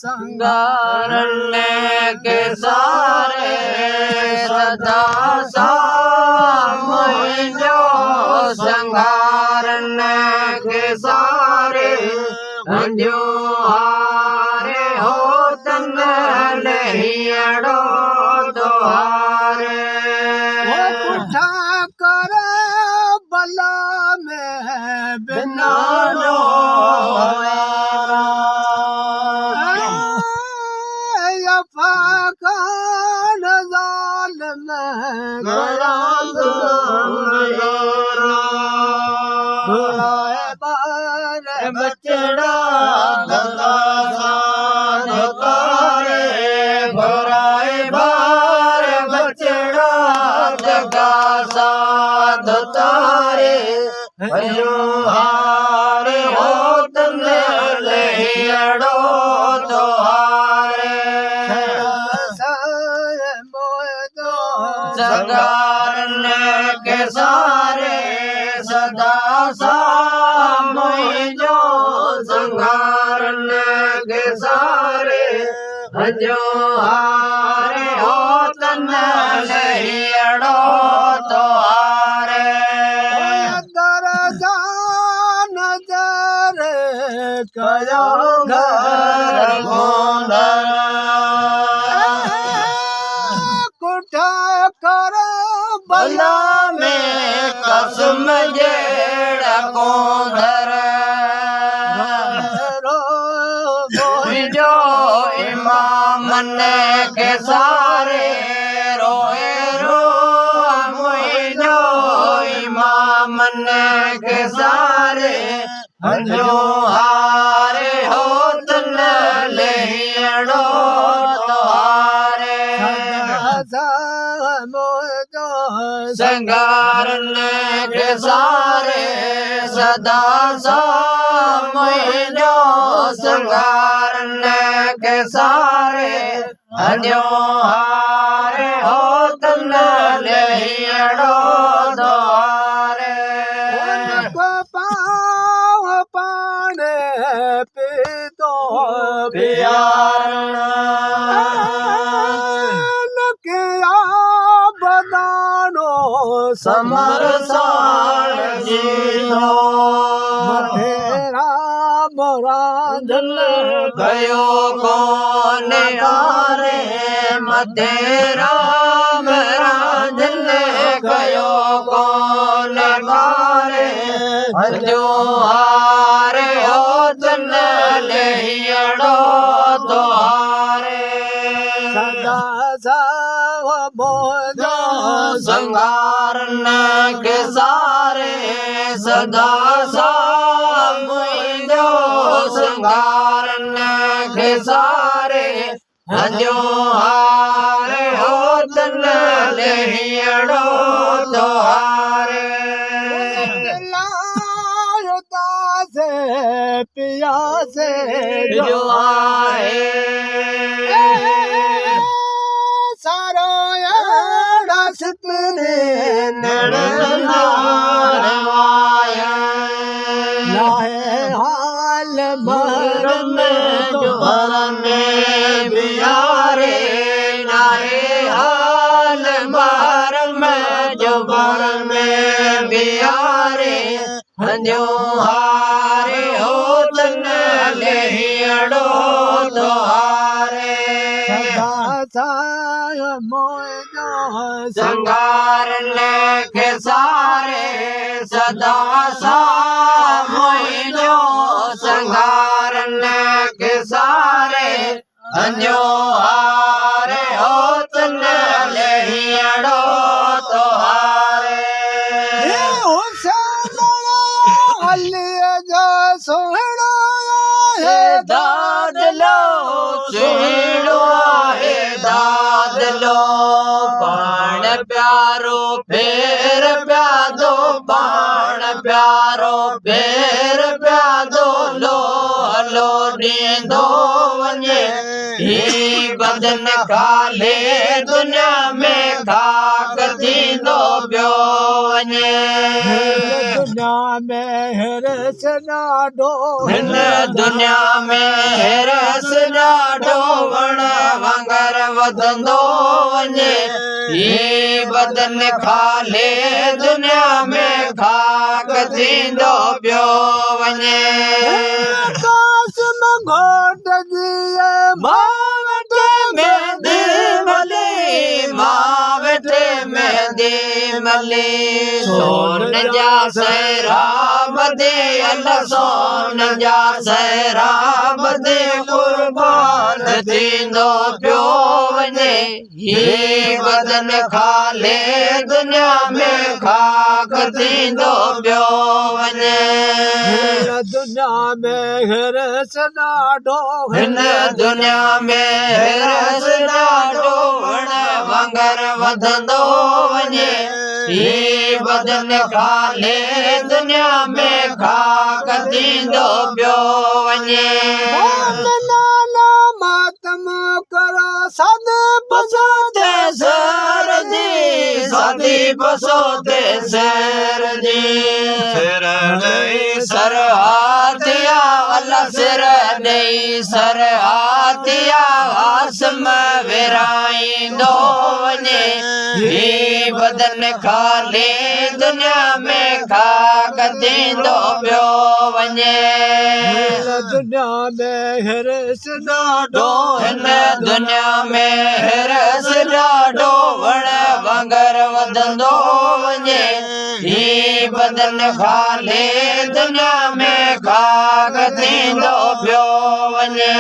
संगारने के सारे सदा सामो संगारने के सारे अंजो हारे हो तन लहियड़ो दोहारे उठा कर बला में बिना लो फाकान जाल में घुराए बार बचड़ा दता तारे घुराए बार बचड़ा दगा साध तारे हयो हारे हो तन लहियड़ो संगारने के सारे सदा सामो संगारने के सारे हजो हारे हो तन लहियड़ो तोहारे दरदान नजर कयो घर गोंदर कर बला में कसम जेड़ा कोंधर जो इमाम ने के सारे रोए रो जो इमाम ने के सारे जो हारे हो तन लहियड़ो संगारने के सारे सदा सामो संगारने के सारे हजो हारे हो तन लहियड़ो दोहारे पाँव पाने पे तो प्यार समर सार जीनो मथेरा मोरांधन गयो कौन हारे मथेरा मोरांधन गयो कौन हारे हजो हारे हो तन लहियड़ो दोहारे सदा बोलो संगारने के सारे सदा सामो संगारने के सारे हजो हारे हो तन लहियड़ो दोहारे से पिया से जो आए सारो सपने नरवाया लाए हाल मरम जुबर में बिहारे लाए हाल मरम जुबर में बिहारे जो हारे हो तन लहियड़ो दोहारे संगारने के सारे सदा सामो संगारने के सारे अंजो हारे हो तन लहियड़ो तोहारे सोहना दाद लो सुहिणो है दाद लो पाण प्यारो फेर प्यादो पाण प्यारो फेर प्यादो लो हलो ॾींदो वञे ही बदन खाले दुनिया में खाक थींदो पियो वञे वञे दुनिया में हिरस ॾाढो हिन दुनिया में हिरस ॾाढो वण वांगर वधंदो वञे ही बदन खाले दुनिया में खाक थींदो पियो वञे कासिम घोट जी मां वेठे मेहंदी मली मां वेठे मेहंदी मली सोन जा सहरा बदे अल्लाह सोन जा सहरा बदे कुर्बान थींदो पियो वञे ही बदन खाले दुनिया में खाक थींदो पियो वञे दुनिया में हिरस ॾाढो हिन दुनिया में हिरस ॾाढो वण वांगर वधंदो वञे ही बदन खाले दुनिया में खाक थींदो पियो वञे नाना मातम करो सद बसो ते सर जी सादी बसो ते सर जी सिर ॾेई सर हाथिया अल्लाह सिर ॾेई सर हाथिया आसम विराईंदो वञे ही बदन खाले दुनिया में खाक थींदो पियो वञे दुनिया में हिरस ॾाढो हिन दुनिया में हिरस ॾाढो वण वांगर वधंदो वञे ही बदन खाले दुनिया में खाक थींदो पियो वञे